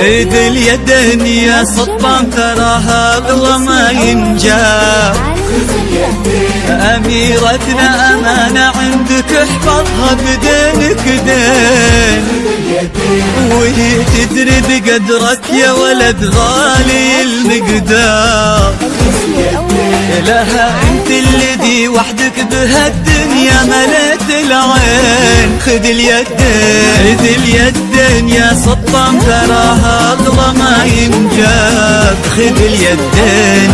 خذ اليدين يا سلطان تراها اغلى ما ينجاب. أميرتنا أمانة عندك احفظها بدينك دين، وهي تدري بقدرك يا ولد غالي المقدار. لها انت الذي وحدك بهالدنيا مليت العين. خذ اليدين خذ اليدين يا سلطان تراها اغلى ما ينجاب. خذ اليدين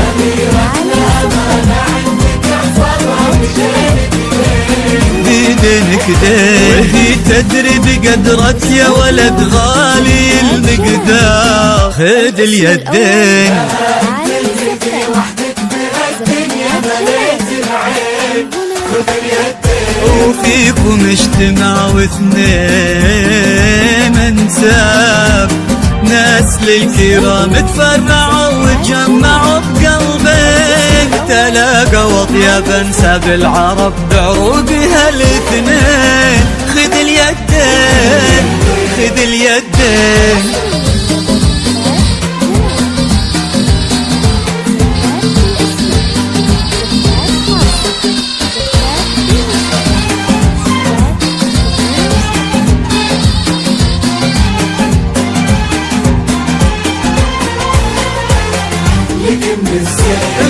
بدينك دين، وهي تدري بقدرك يا ولد غالي المقدار. خذ اليدين وفيكم اجتمع واثنين انساب، ناس للكرام تفرعوا وتجمعوا بقلبك. تلاقوا اطيب انساب العرب بعروقها الاثنين. خذ اليدين خذ اليدين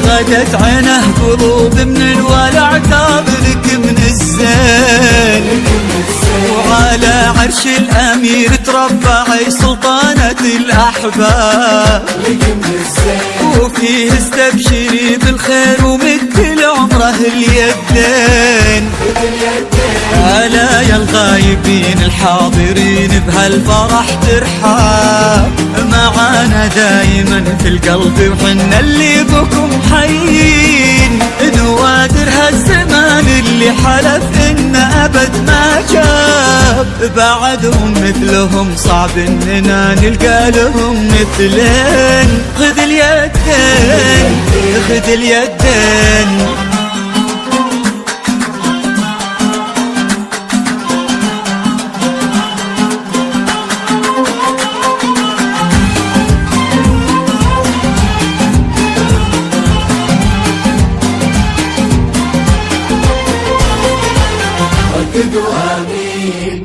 غدت عينه قلوب من الولع تابلك من الزين. وعلى عرش الأمير ترفعي سلطانة الأحباب. وفيه استبشري بالخير ومد عمره اليدين. ألا يا الغايبين الحاضرين بهالفرح ترحاب. معانا دايما في القلب وحنا اللي بكم حيين. نوادر هالزمان اللي حلف إن أبد ما جاب. بعدهم مثلهم صعب إننا نلقى لهم مثلين. خذ اليدين خذ اليدين رددوا آمين